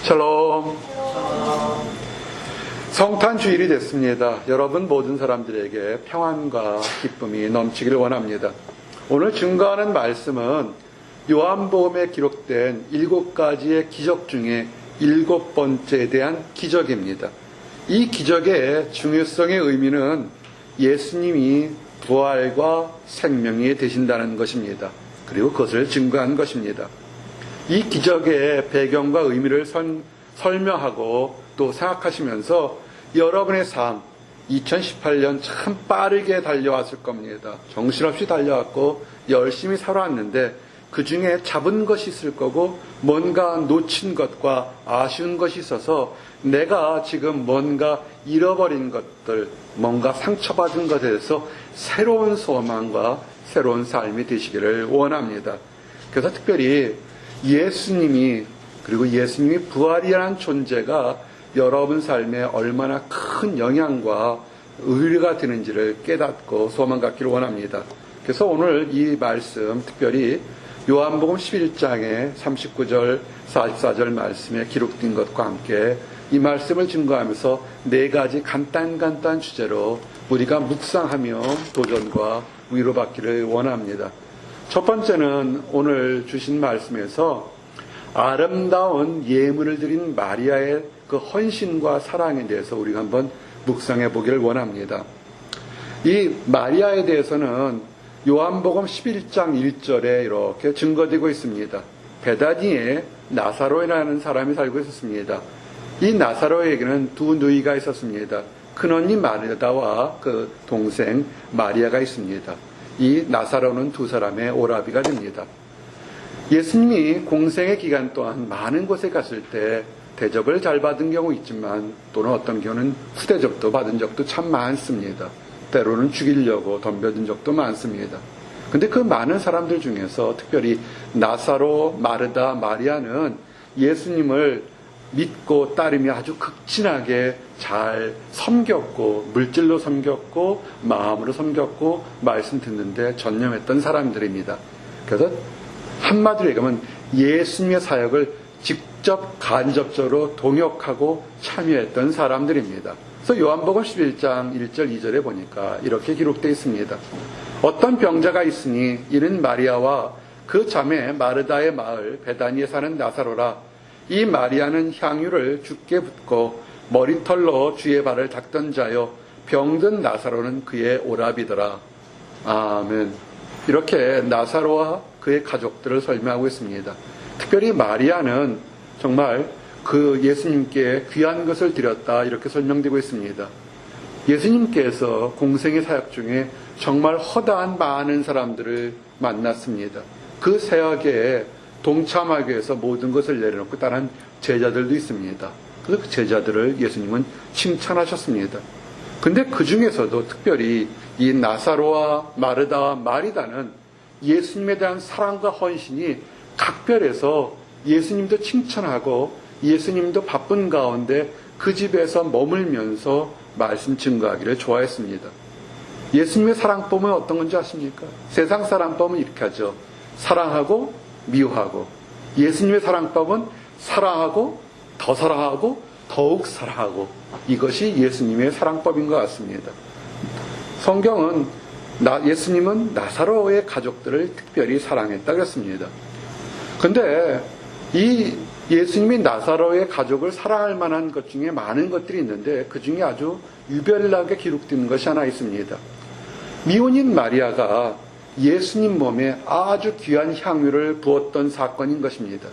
샬롬. 성탄주일이 됐습니다. 여러분 모든 사람들에게 평안과 기쁨이 넘치기를 원합니다. 오늘 증거하는 말씀은 요한복음에 기록된 7가지의 기적 중에 7번째에 대한 기적입니다. 이 기적의 중요성의 의미는 예수님이 부활과 생명이 되신다는 것입니다. 그리고 그것을 증거한 것입니다. 이 기적의 배경과 의미를 설명하고 또 생각하시면서 여러분의 삶, 2018년 참 빠르게 달려왔을 겁니다. 정신없이 달려왔고 열심히 살아왔는데 그 중에 잡은 것이 있을 거고 뭔가 놓친 것과 아쉬운 것이 있어서 내가 지금 뭔가 잃어버린 것들, 뭔가 상처받은 것에 대해서 새로운 소망과 새로운 삶이 되시기를 원합니다. 그래서 특별히 예수님이 그리고 예수님이 부활이라는 존재가 여러분 삶에 얼마나 큰 영향과 의미가 되는지를 깨닫고 소망 갖기를 원합니다. 그래서 오늘 이 말씀 특별히 요한복음 11장의 39절 44절 말씀에 기록된 것과 함께 이 말씀을 증거하면서 4가지 간단한 주제로 우리가 묵상하며 도전과 위로받기를 원합니다. 첫 번째는 오늘 주신 말씀에서 아름다운 예물을 드린 마리아의 그 헌신과 사랑에 대해서 우리가 한번 묵상해 보기를 원합니다. 이 마리아에 대해서는 요한복음 11장 1절에 이렇게 증거되고 있습니다. 베다니에 나사로라는 사람이 살고 있었습니다. 이 나사로에게는 2 누이가 있었습니다. 큰언니 마르다와 그 동생 마리아가 있습니다. 이 나사로는 2 사람의 오라비가 됩니다. 예수님이 공생의 기간 동안 많은 곳에 갔을 때 대접을 잘 받은 경우 있지만 또는 어떤 경우는 후대접도 받은 적도 참 많습니다. 때로는 죽이려고 덤벼든 적도 많습니다. 근데 그 많은 사람들 중에서 특별히 나사로, 마르다, 마리아는 예수님을 믿고 따르며 아주 극진하게 잘 섬겼고 물질로 섬겼고 마음으로 섬겼고 말씀 듣는데 전념했던 사람들입니다. 그래서 한마디로 얘기하면 예수님의 사역을 직접 간접적으로 동역하고 참여했던 사람들입니다. 그래서 요한복음 11장 1절 2절에 보니까 이렇게 기록되어 있습니다. 어떤 병자가 있으니 이는 마리아와 그 자매 마르다의 마을 베다니에 사는 나사로라. 이 마리아는 향유를 주께 붓고 머리털로 주의 발을 닦던 자요 병든 나사로는 그의 오라비더라. 아멘. 이렇게 나사로와 그의 가족들을 설명하고 있습니다. 특별히 마리아는 정말 그 예수님께 귀한 것을 드렸다 이렇게 설명되고 있습니다. 예수님께서 공생의 사역 중에 정말 허다한 많은 사람들을 만났습니다. 그 사역에 동참하기 위해서 모든 것을 내려놓고 따른 제자들도 있습니다. 그래서 그 제자들을 예수님은 칭찬하셨습니다. 근데 그 중에서도 특별히 이 나사로와 마르다와 마리다는 예수님에 대한 사랑과 헌신이 각별해서 예수님도 칭찬하고 예수님도 바쁜 가운데 그 집에서 머물면서 말씀 증거하기를 좋아했습니다. 예수님의 사랑법은 어떤 건지 아십니까? 세상 사랑법은 이렇게 하죠. 사랑하고 미워하고. 예수님의 사랑법은 사랑하고 더 사랑하고 더욱 사랑하고. 이것이 예수님의 사랑법인 것 같습니다. 성경은 예수님은 나사로의 가족들을 특별히 사랑했다 그랬습니다. 근데 이 예수님이 나사로의 가족을 사랑할 만한 것 중에 많은 것들이 있는데 그 중에 아주 유별나게 기록된 것이 하나 있습니다. 미혼인 마리아가 예수님 몸에 아주 귀한 향유를 부었던 사건인 것입니다.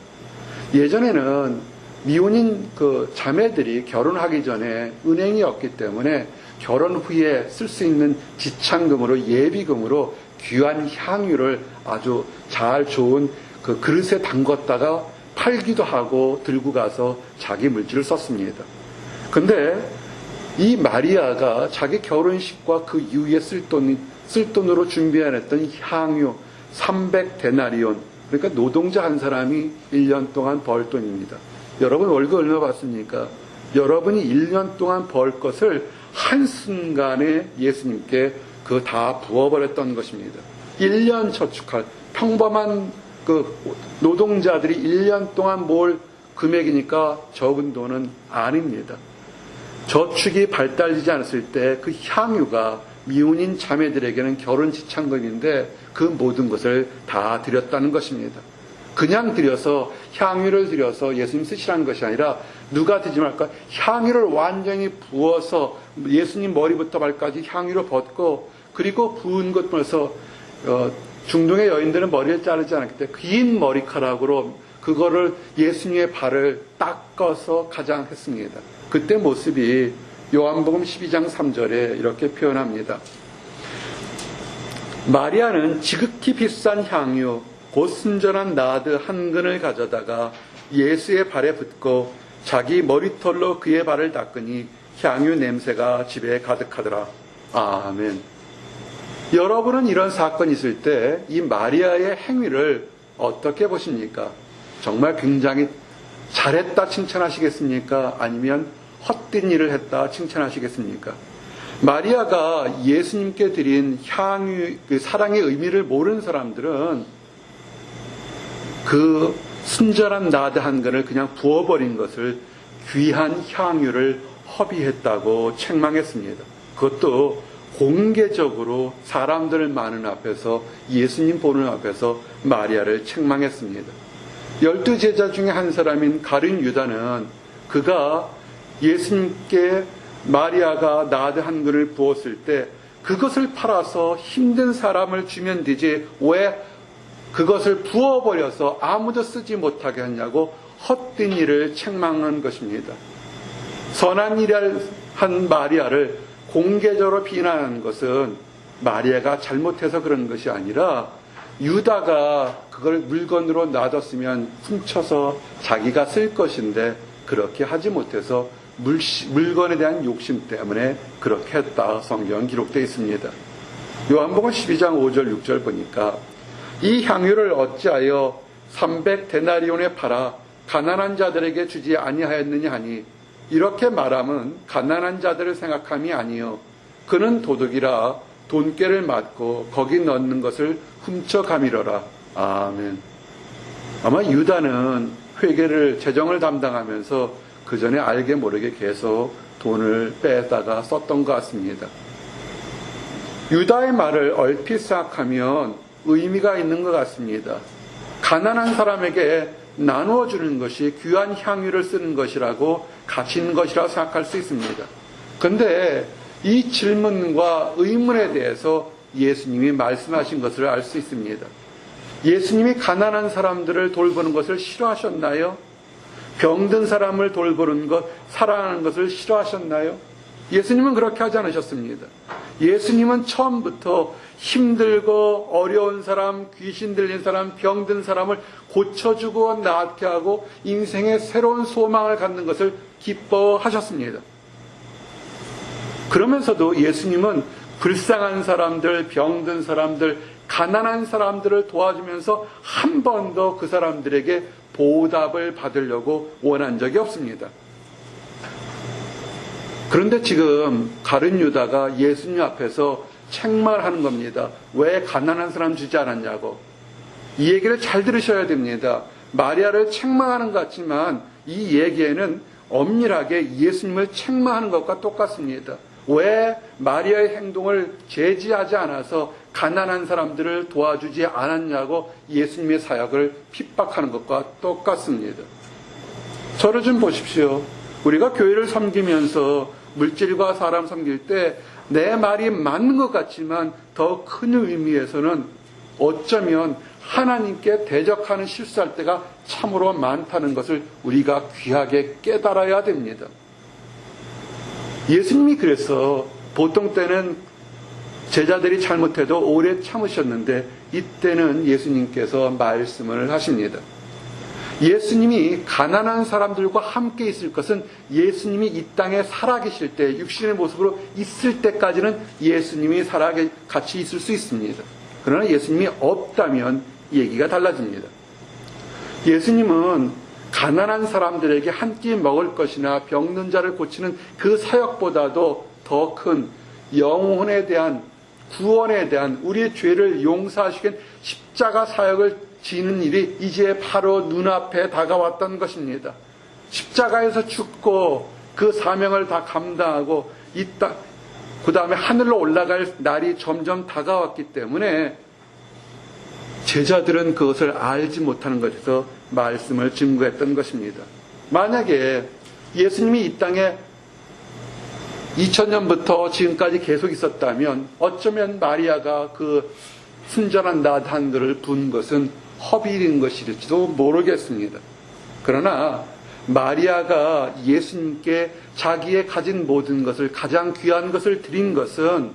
예전에는 미혼인 그 자매들이 결혼하기 전에 은행이 없기 때문에 결혼 후에 쓸 수 있는 지참금으로 예비금으로 귀한 향유를 아주 잘 좋은 그 그릇에 담궜다가 팔기도 하고 들고 가서 자기 물질을 썼습니다. 근데 이 마리아가 자기 결혼식과 그 이후에 쓸 돈으로 준비해냈던 향유 300데나리온, 그러니까 노동자 한 사람이 1년 동안 벌 돈입니다. 여러분 월급 얼마 받습니까? 여러분이 1년 동안 벌 것을 한순간에 예수님께 그 다 부어버렸던 것입니다. 1년 저축할 평범한 그 노동자들이 1년 동안 뭘 금액이니까 적은 돈은 아닙니다. 저축이 발달되지 않았을 때 그 향유가 미혼인 자매들에게는 결혼 지참금인데 그 모든 것을 다 드렸다는 것입니다. 그냥 드려서 향유를 드려서 예수님 쓰시라는 것이 아니라 누가 드지 말까? 향유를 완전히 부어서 예수님 머리부터 발까지 향유를 붓고 그리고 부은 것 보면서 중동의 여인들은 머리를 자르지 않았기 때문에 긴 머리카락으로 그거를 예수님의 발을 닦아서 가장했습니다. 그때 모습이 요한복음 12장 3절에 이렇게 표현합니다. 마리아는 지극히 비싼 향유 곧 순전한 나드 한 근을 가져다가 예수의 발에 붓고 자기 머리털로 그의 발을 닦으니 향유 냄새가 집에 가득하더라. 아멘. 여러분은 이런 사건이 있을 때 이 마리아의 행위를 어떻게 보십니까? 정말 굉장히 잘했다 칭찬하시겠습니까? 아니면 헛된 일을 했다 칭찬하시겠습니까? 마리아가 예수님께 드린 향유, 그 사랑의 의미를 모르는 사람들은 그 순전한 나드 한 근을 그냥 부어버린 것을 귀한 향유를 허비했다고 책망했습니다. 그것도 공개적으로 사람들 많은 앞에서 예수님 보는 앞에서 마리아를 책망했습니다. 12제자 중에 한 사람인 가룟 유다는 그가 예수님께 마리아가 나드 한 근을 부었을 때 그것을 팔아서 힘든 사람을 주면 되지 왜 그것을 부어버려서 아무도 쓰지 못하게 하냐고 헛된 일을 책망한 것입니다. 선한 일을 한 마리아를 공개적으로 비난하는 것은 마리아가 잘못해서 그런 것이 아니라 유다가 그걸 물건으로 놔뒀으면 훔쳐서 자기가 쓸 것인데 그렇게 하지 못해서 물건에 대한 욕심 때문에 그렇게 했다. 성경은 기록되어 있습니다. 요한복음 12장 5절 6절 보니까 이 향유를 어찌하여 300데나리온에 팔아 가난한 자들에게 주지 아니하였느냐 하니 이렇게 말함은 가난한 자들을 생각함이 아니요 그는 도둑이라 돈꾀를 맞고 거기 넣는 것을 훔쳐가미러라. 아멘. 아마 유다는 회계를 재정을 담당하면서 그 전에 알게 모르게 계속 돈을 빼다가 썼던 것 같습니다. 유다의 말을 얼핏 생각하면 의미가 있는 것 같습니다. 가난한 사람에게 나누어 주는 것이 귀한 향유를 쓰는 것이라고 가치 있는 것이라고 생각할 수 있습니다. 그런데 이 질문과 의문에 대해서 예수님이 말씀하신 것을 알 수 있습니다. 예수님이 가난한 사람들을 돌보는 것을 싫어하셨나요? 병든 사람을 돌보는 것, 사랑하는 것을 싫어하셨나요? 예수님은 그렇게 하지 않으셨습니다. 예수님은 처음부터 힘들고 어려운 사람, 귀신 들린 사람, 병든 사람을 고쳐주고 낫게 하고 인생의 새로운 소망을 갖는 것을 기뻐하셨습니다. 그러면서도 예수님은 불쌍한 사람들, 병든 사람들, 가난한 사람들을 도와주면서 한 번도 그 사람들에게 보답을 받으려고 원한 적이 없습니다. 그런데 지금 가룟 유다가 예수님 앞에서 책망하는 겁니다. 왜 가난한 사람 주지 않았냐고. 이 얘기를 잘 들으셔야 됩니다. 마리아를 책망하는 것 같지만 이 얘기에는 엄밀하게 예수님을 책망하는 것과 똑같습니다. 왜 마리아의 행동을 제지하지 않아서 가난한 사람들을 도와주지 않았냐고 예수님의 사역을 핍박하는 것과 똑같습니다. 저를 좀 보십시오. 우리가 교회를 섬기면서 물질과 사람 섬길 때 내 말이 맞는 것 같지만 더 큰 의미에서는 어쩌면 하나님께 대적하는 실수할 때가 참으로 많다는 것을 우리가 귀하게 깨달아야 됩니다. 예수님이 그래서 보통 때는 제자들이 잘못해도 오래 참으셨는데 이때는 예수님께서 말씀을 하십니다. 예수님이 가난한 사람들과 함께 있을 것은 예수님이 이 땅에 살아계실 때 육신의 모습으로 있을 때까지는 예수님이 같이 있을 수 있습니다. 그러나 예수님이 없다면 얘기가 달라집니다. 예수님은 가난한 사람들에게 한 끼 먹을 것이나 병든 자를 고치는 그 사역보다도 더 큰 영혼에 대한 구원에 대한 우리의 죄를 용서하시기 위한 십자가 사역을 지는 일이 이제 바로 눈앞에 다가왔던 것입니다. 십자가에서 죽고 그 사명을 다 감당하고 그 다음에 하늘로 올라갈 날이 점점 다가왔기 때문에 제자들은 그것을 알지 못하는 것에서 말씀을 증거했던 것입니다. 만약에 예수님이 이 땅에 2000년부터 지금까지 계속 있었다면 어쩌면 마리아가 그 순전한 낫 한 그릇을 부은 것은 허비인 것일지도 모르겠습니다. 그러나 마리아가 예수님께 자기의 가진 모든 것을, 가장 귀한 것을 드린 것은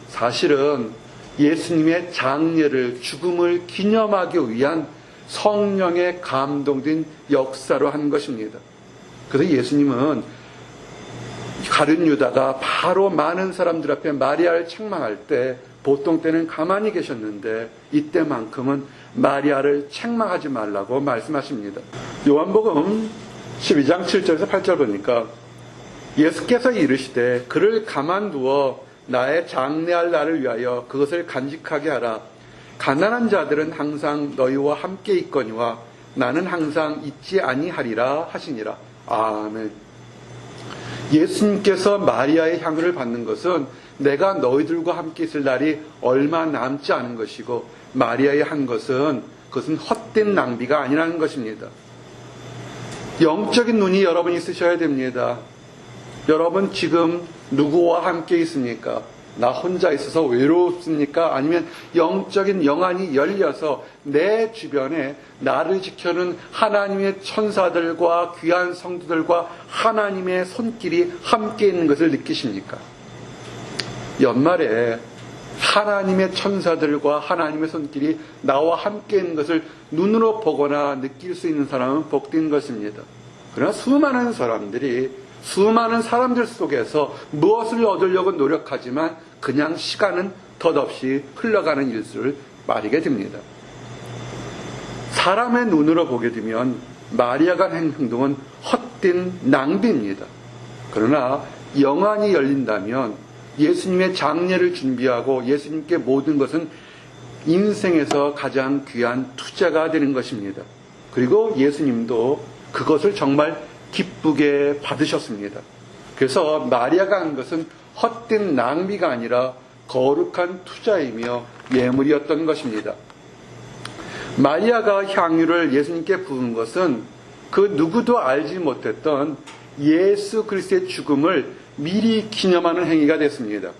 사실은 예수님의 장례를, 죽음을 기념하기 위한 성령의 감동된 역사로 한 것입니다. 그래서 예수님은 가룟 유다가 바로 많은 사람들 앞에 마리아를 책망할 때 보통 때는 가만히 계셨는데 이때만큼은 마리아를 책망하지 말라고 말씀하십니다. 요한복음 12장 7절에서 8절 보니까 예수께서 이르시되 그를 가만두어 나의 장례할 날을 위하여 그것을 간직하게 하라. 가난한 자들은 항상 너희와 함께 있거니와 나는 항상 있지 아니하리라 하시니라. 아멘. 예수님께서 마리아의 향유를 받는 것은 내가 너희들과 함께 있을 날이 얼마 남지 않은 것이고 마리아의 한 것은 그것은 헛된 낭비가 아니라는 것입니다. 영적인 눈이 여러분 있으셔야 됩니다. 여러분 지금 누구와 함께 있습니까? 나 혼자 있어서 외롭습니까? 아니면 영적인 영안이 열려서 내 주변에 나를 지켜는 하나님의 천사들과 귀한 성도들과 하나님의 손길이 함께 있는 것을 느끼십니까? 연말에 하나님의 천사들과 하나님의 손길이 나와 함께 있는 것을 눈으로 보거나 느낄 수 있는 사람은 복된 것입니다. 그러나 수많은 사람들 속에서 무엇을 얻으려고 노력하지만 그냥 시간은 덧없이 흘러가는 일수를 말하게 됩니다. 사람의 눈으로 보게 되면 마리아가 한 행동은 헛된 낭비입니다. 그러나 영안이 열린다면 예수님의 장례를 준비하고 예수님께 모든 것은 인생에서 가장 귀한 투자가 되는 것입니다. 그리고 예수님도 그것을 정말 기쁘게 받으셨습니다. 그래서 마리아가 한 것은 헛된 낭비가 아니라 거룩한 투자이며 예물이었던 것입니다. 마리아가 향유를 예수님께 부은 것은 그 누구도 알지 못했던 예수 그리스도의 죽음을 미리 기념하는 행위가 됐습니다.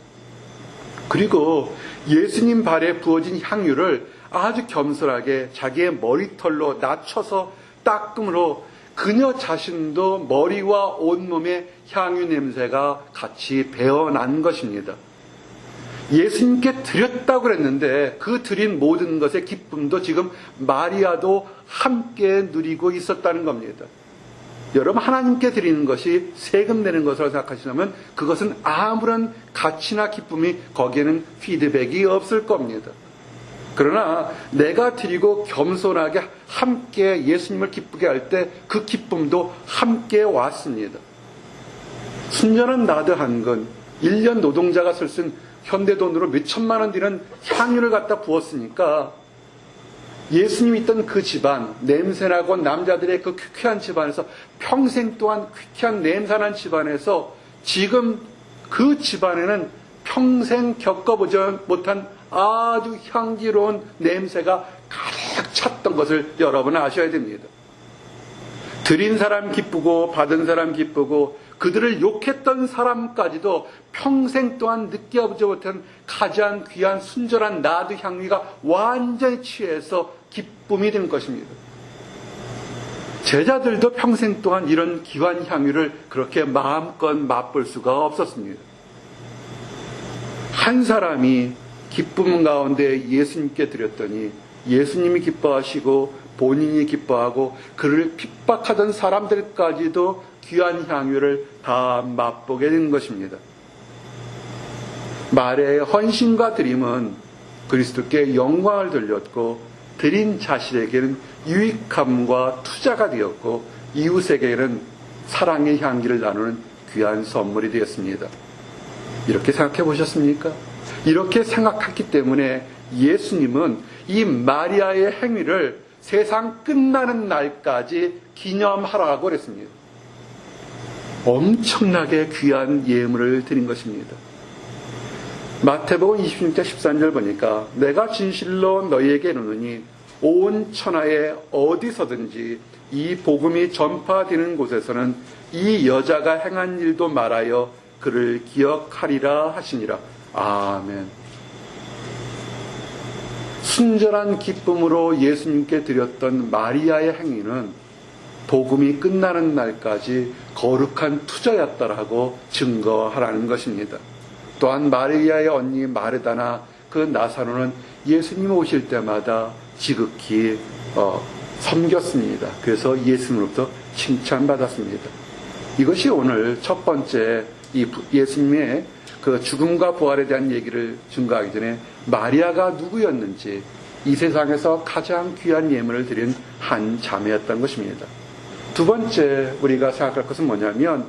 그리고 예수님 발에 부어진 향유를 아주 겸손하게 자기의 머리털로 낮춰서 닦음으로 그녀 자신도 머리와 온몸에 향유 냄새가 같이 배어난 것입니다. 예수님께 드렸다고 그랬는데 그 드린 모든 것의 기쁨도 지금 마리아도 함께 누리고 있었다는 겁니다. 여러분 하나님께 드리는 것이 세금 내는 것으로 생각하시면 그것은 아무런 가치나 기쁨이 거기에는 피드백이 없을 겁니다. 그러나 내가 드리고 겸손하게 함께 예수님을 기쁘게 할 때 그 기쁨도 함께 왔습니다. 순전한 나드 한 건 1년 노동자가 쓸 현대 돈으로 몇 천만 원 드리는 향유를 갖다 부었으니까 예수님이 있던 그 집안, 냄새나고 남자들의 그 퀴퀴한 집안에서 평생 동안 퀴퀴한 냄새난 집안에서 지금 그 집안에는 평생 겪어보지 못한 아주 향기로운 냄새가 가득 찼던 것을 여러분은 아셔야 됩니다. 드린 사람 기쁘고 받은 사람 기쁘고 그들을 욕했던 사람까지도 평생 동안 느껴보지 못한 가장 귀한 순전한 나드 향기가 완전히 취해서 기쁨이 된 것입니다. 제자들도 평생 동안 이런 귀한 향유를 그렇게 마음껏 맛볼 수가 없었습니다. 한 사람이 기쁨 가운데 예수님께 드렸더니 예수님이 기뻐하시고 본인이 기뻐하고 그를 핍박하던 사람들까지도 귀한 향유를 다 맛보게 된 것입니다. 말의 헌신과 드림은 그리스도께 영광을 돌렸고 드린 자신에게는 유익함과 투자가 되었고 이웃에게는 사랑의 향기를 나누는 귀한 선물이 되었습니다. 이렇게 생각해 보셨습니까? 이렇게 생각했기 때문에 예수님은 이 마리아의 행위를 세상 끝나는 날까지 기념하라고 그랬습니다. 엄청나게 귀한 예물을 드린 것입니다. 마태복음 26장 13절 보니까 내가 진실로 너희에게 이르노니 온 천하에 어디서든지 이 복음이 전파되는 곳에서는 이 여자가 행한 일도 말하여 그를 기억하리라 하시니라. 아멘. 순전한 기쁨으로 예수님께 드렸던 마리아의 행위는 복음이 끝나는 날까지 거룩한 투자였다라고 증거하라는 것입니다. 또한 마리아의 언니 마르다나 그 나사로는 예수님 오실 때마다 지극히 섬겼습니다. 그래서 예수님으로부터 칭찬받았습니다. 이것이 오늘 첫 번째 이 예수님의 그 죽음과 부활에 대한 얘기를 증거하기 전에 마리아가 누구였는지 이 세상에서 가장 귀한 예물을 드린 한 자매였던 것입니다. 두 번째 우리가 생각할 것은 뭐냐면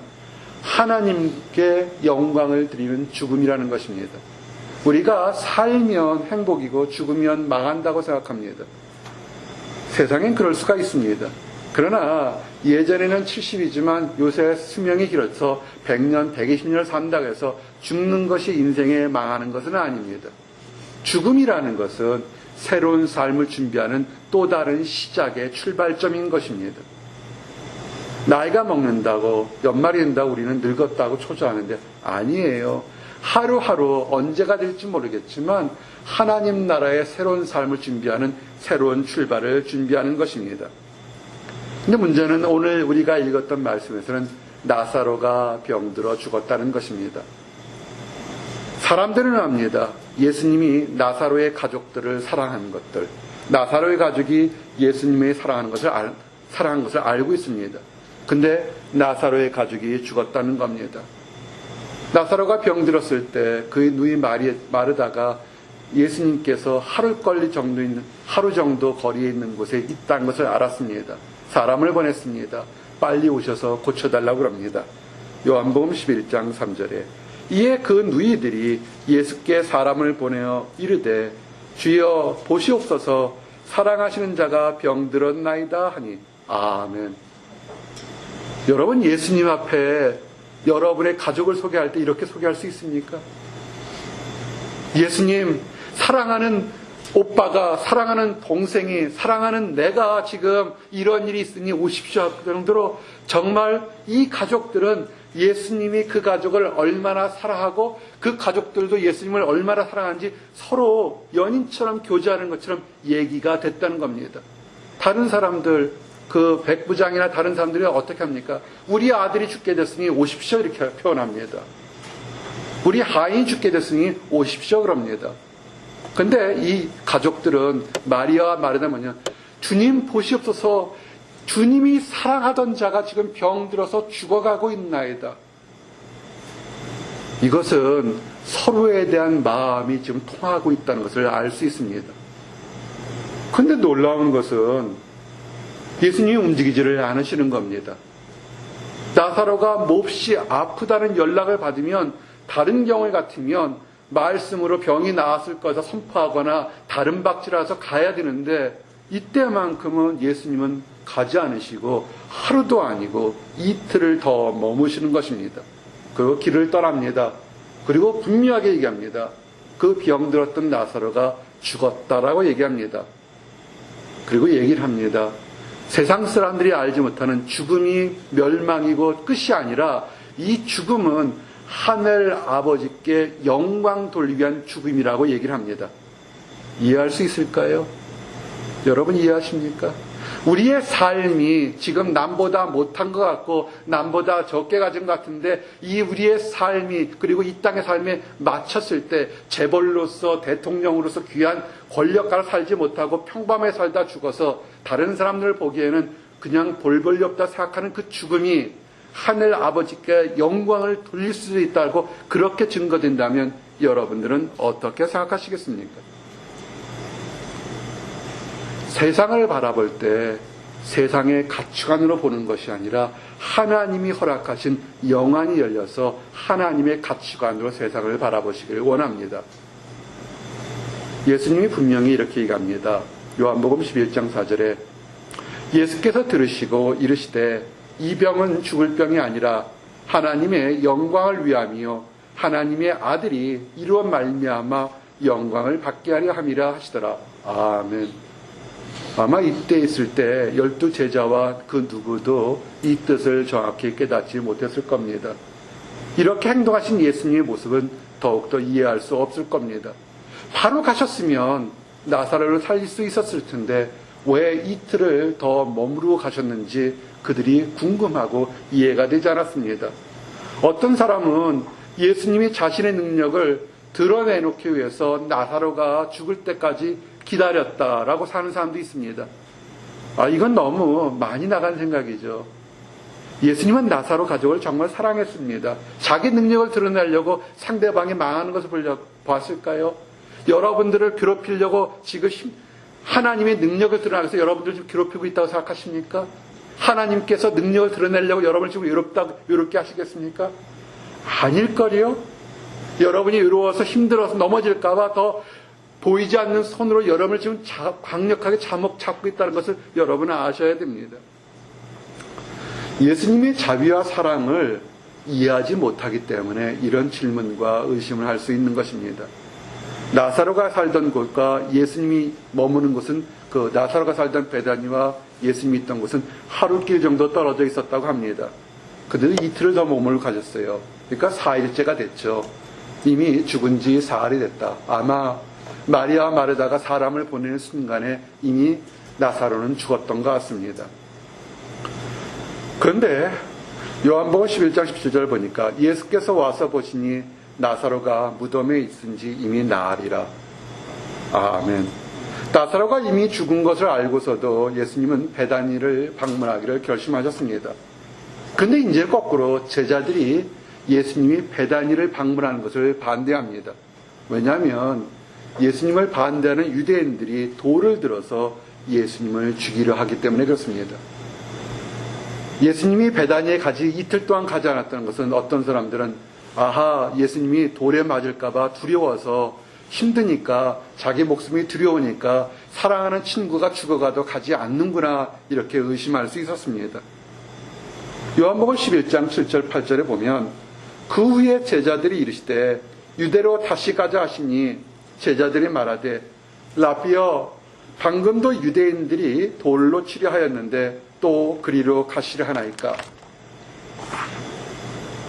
하나님께 영광을 드리는 죽음이라는 것입니다. 우리가 살면 행복이고 죽으면 망한다고 생각합니다. 세상엔 그럴 수가 있습니다. 그러나 예전에는 70이지만 요새 수명이 길어서 100년, 120년을 산다고 해서 죽는 것이 인생에 망하는 것은 아닙니다. 죽음이라는 것은 새로운 삶을 준비하는 또 다른 시작의 출발점인 것입니다. 나이가 먹는다고 연말이 된다고 우리는 늙었다고 초조하는데 아니에요. 하루하루 언제가 될지 모르겠지만 하나님 나라의 새로운 삶을 준비하는 새로운 출발을 준비하는 것입니다. 근데 문제는 오늘 우리가 읽었던 말씀에서는 나사로가 병들어 죽었다는 것입니다. 사람들은 압니다. 예수님이 나사로의 가족들을 사랑하는 것들, 나사로의 가족이 예수님의 사랑하는 것을 알고 있습니다. 근데 나사로의 가족이 죽었다는 겁니다. 나사로가 병들었을 때 그의 누이 마르다가 예수님께서 하루 정도 거리에 있는 곳에 있다는 것을 알았습니다. 사람을 보냈습니다. 빨리 오셔서 고쳐달라고 합니다. 요한복음 11장 3절에 이에 그 누이들이 예수께 사람을 보내어 이르되 주여 보시옵소서 사랑하시는 자가 병들었나이다 하니 아멘. 여러분 예수님 앞에 여러분의 가족을 소개할 때 이렇게 소개할 수 있습니까? 예수님, 사랑하는 오빠가, 사랑하는 동생이, 사랑하는 내가 지금 이런 일이 있으니 오십시오. 그 정도로 정말 이 가족들은 예수님이 그 가족을 얼마나 사랑하고 그 가족들도 예수님을 얼마나 사랑하는지 서로 연인처럼 교제하는 것처럼 얘기가 됐다는 겁니다. 다른 사람들, 그 백부장이나 다른 사람들이 어떻게 합니까? 우리 아들이 죽게 됐으니 오십시오 이렇게 표현합니다. 우리 하인이 죽게 됐으니 오십시오 그럽니다. 근데 이 가족들은 마리아와 마르다 뭐냐? 주님 보시옵소서 주님이 사랑하던 자가 지금 병들어서 죽어가고 있나이다. 이것은 서로에 대한 마음이 지금 통하고 있다는 것을 알 수 있습니다. 근데 놀라운 것은 예수님이 움직이지를 않으시는 겁니다. 나사로가 몹시 아프다는 연락을 받으면 다른 경우 같으면 말씀으로 병이 나았을 거다 선포하거나 다른 박지라서 가야 되는데 이때만큼은 예수님은 가지 않으시고 하루도 아니고 이틀을 더 머무시는 것입니다. 그리고 길을 떠납니다. 그리고 분명하게 얘기합니다. 그 병들었던 나사로가 죽었다라고 얘기합니다. 그리고 얘기를 합니다. 세상 사람들이 알지 못하는 죽음이 멸망이고 끝이 아니라 이 죽음은 하늘 아버지께 영광 돌리기 위한 죽음이라고 얘기를 합니다. 이해할 수 있을까요? 여러분 이해하십니까? 우리의 삶이 지금 남보다 못한 것 같고 남보다 적게 가진 것 같은데 이 우리의 삶이 그리고 이 땅의 삶에 맞췄을 때 재벌로서 대통령으로서 귀한 권력가로 살지 못하고 평범하게 살다 죽어서 다른 사람들 보기에는 그냥 볼 볼일 없다 생각하는 그 죽음이 하늘 아버지께 영광을 돌릴 수도 있다고 그렇게 증거된다면 여러분들은 어떻게 생각하시겠습니까? 세상을 바라볼 때 세상의 가치관으로 보는 것이 아니라 하나님이 허락하신 영안이 열려서 하나님의 가치관으로 세상을 바라보시길 원합니다. 예수님이 분명히 이렇게 얘기합니다. 요한복음 11장 4절에 예수께서 들으시고 이르시되 이 병은 죽을 병이 아니라 하나님의 영광을 위함이요 하나님의 아들이 이루어 말미암아 영광을 받게 하려 함이라 하시더라. 아멘. 아마 이때 있을 때 12제자와 그 누구도 이 뜻을 정확히 깨닫지 못했을 겁니다. 이렇게 행동하신 예수님의 모습은 더욱더 이해할 수 없을 겁니다. 바로 가셨으면 나사로를 살릴 수 있었을 텐데 왜 이틀을 더 머무르고 가셨는지 그들이 궁금하고 이해가 되지 않았습니다. 어떤 사람은 예수님이 자신의 능력을 드러내놓기 위해서 나사로가 죽을 때까지 기다렸다라고 사는 사람도 있습니다. 이건 너무 많이 나간 생각이죠. 예수님은 나사로 가족을 정말 사랑했습니다. 자기 능력을 드러내려고 상대방이 망하는 것을 봤을까요? 여러분들을 괴롭히려고 지금 하나님의 능력을 드러내기 위해서 여러분들을 지금 괴롭히고 있다고 생각하십니까? 하나님께서 능력을 드러내려고 여러분을 지금 외롭게 하시겠습니까? 아닐걸요? 여러분이 외로워서 힘들어서 넘어질까봐 더 보이지 않는 손으로 여러분을 지금 강력하게 잡고 있다는 것을 여러분은 아셔야 됩니다. 예수님의 자비와 사랑을 이해하지 못하기 때문에 이런 질문과 의심을 할 수 있는 것입니다. 나사로가 살던 곳과 예수님이 머무는 곳은 그 나사로가 살던 베다니와 예수님이 있던 곳은 하루길 정도 떨어져 있었다고 합니다. 그들은 이틀을 더 머물러 가셨어요. 그러니까 4일째가 됐죠. 이미 죽은 지 4일이 됐다. 아마 마리아와 마르다가 사람을 보내는 순간에 이미 나사로는 죽었던 것 같습니다. 그런데 요한복음 11장 17절 보니까 예수께서 와서 보시니 나사로가 무덤에 있은지 이미 나으리라. 아멘. 나사로가 이미 죽은 것을 알고서도 예수님은 베다니를 방문하기를 결심하셨습니다. 근데 이제 거꾸로 제자들이 예수님이 베다니를 방문하는 것을 반대합니다. 왜냐하면 예수님을 반대하는 유대인들이 돌을 들어서 예수님을 죽이려 하기 때문에 그렇습니다. 예수님이 베다니에 이틀 동안 가지 않았다는 것은 어떤 사람들은 예수님이 돌에 맞을까봐 두려워서 힘드니까 자기 목숨이 두려우니까 사랑하는 친구가 죽어가도 가지 않는구나 이렇게 의심할 수 있었습니다. 요한복음 11장 7절 8절에 보면 그 후에 제자들이 이르시되 유대로 다시 가자 하시니 제자들이 말하되 라비여 방금도 유대인들이 돌로 치려 하였는데 또 그리로 가시려 하나이까.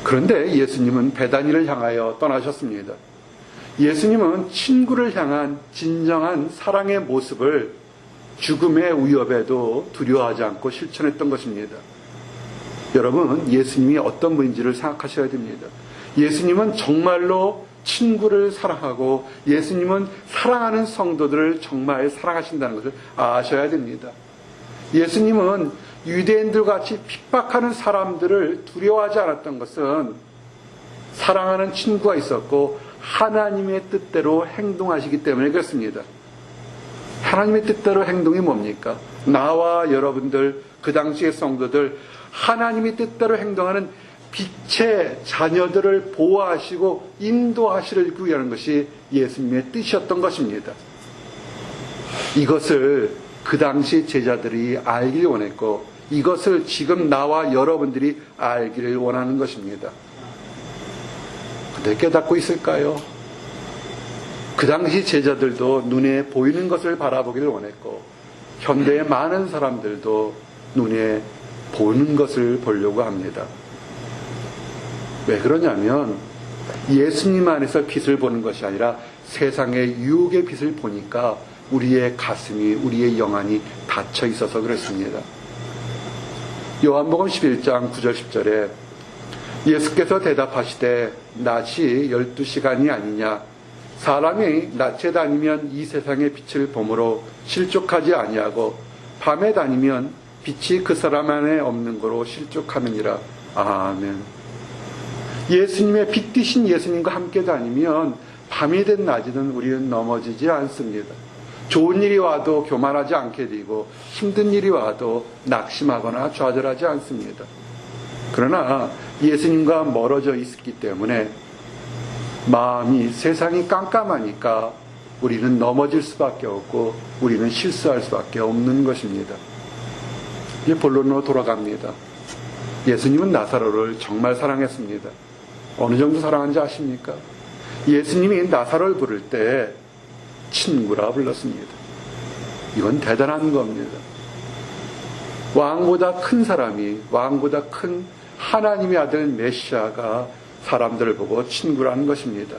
그런데 예수님은 베다니를 향하여 떠나셨습니다. 예수님은 친구를 향한 진정한 사랑의 모습을 죽음의 위협에도 두려워하지 않고 실천했던 것입니다. 여러분, 예수님이 어떤 분인지를 생각하셔야 됩니다. 예수님은 정말로 친구를 사랑하고 예수님은 사랑하는 성도들을 정말 사랑하신다는 것을 아셔야 됩니다. 예수님은 유대인들 같이 핍박하는 사람들을 두려워하지 않았던 것은 사랑하는 친구가 있었고 하나님의 뜻대로 행동하시기 때문에 그렇습니다. 하나님의 뜻대로 행동이 뭡니까? 나와 여러분들, 그 당시의 성도들, 하나님의 뜻대로 행동하는 빛의 자녀들을 보호하시고 인도하시기 위한 것이 예수님의 뜻이었던 것입니다. 이것을 그 당시 제자들이 알기를 원했고 이것을 지금 나와 여러분들이 알기를 원하는 것입니다. 근데 깨닫고 있을까요? 그 당시 제자들도 눈에 보이는 것을 바라보기를 원했고 현대의 많은 사람들도 눈에 보는 것을 보려고 합니다. 왜 그러냐면 예수님 안에서 빛을 보는 것이 아니라 세상의 유혹의 빛을 보니까 우리의 가슴이, 우리의 영안이 닫혀 있어서 그렇습니다. 요한복음 11장 9절 10절에 예수께서 대답하시되 낮이 12시간이 아니냐 사람이 낮에 다니면 이 세상의 빛을 보므로 실족하지 아니하고 밤에 다니면 빛이 그 사람 안에 없는 거로 실족하느니라. 아멘. 예수님의 빛 되신 예수님과 함께 다니면 밤이든 낮이든 우리는 넘어지지 않습니다. 좋은 일이 와도 교만하지 않게 되고 힘든 일이 와도 낙심하거나 좌절하지 않습니다. 그러나 예수님과 멀어져 있기 때문에 마음이 세상이 깜깜하니까 우리는 넘어질 수밖에 없고 우리는 실수할 수밖에 없는 것입니다. 이제 본론으로 돌아갑니다. 예수님은 나사로를 정말 사랑했습니다. 어느 정도 사랑한지 아십니까? 예수님이 나사로를 부를 때 친구라 불렀습니다. 이건 대단한 겁니다. 왕보다 큰 사람이, 왕보다 큰 하나님의 아들 메시아가 사람들을 보고 친구라는 것입니다.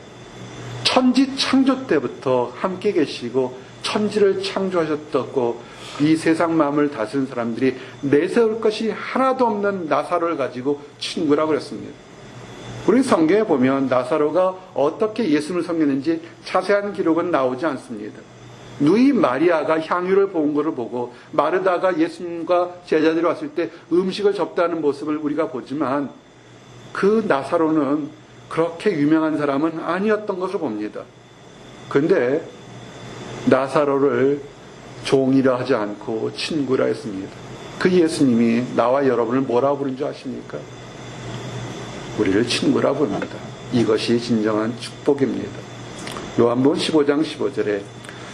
천지 창조 때부터 함께 계시고 천지를 창조하셨고 이 세상 마음을 다스린 사람들이 내세울 것이 하나도 없는 나사로를 가지고 친구라고 그랬습니다. 우리 성경에 보면 나사로가 어떻게 예수님을 섬겼는지 자세한 기록은 나오지 않습니다. 누이 마리아가 향유를 본 것을 보고 마르다가 예수님과 제자들이 왔을 때 음식을 접대하는 모습을 우리가 보지만 그 나사로는 그렇게 유명한 사람은 아니었던 것을 봅니다. 그런데 나사로를 종이라 하지 않고 친구라 했습니다. 그 예수님이 나와 여러분을 뭐라 부른 줄 아십니까? 우리를 친구라 부릅니다. 이것이 진정한 축복입니다. 요한복음 15장 15절에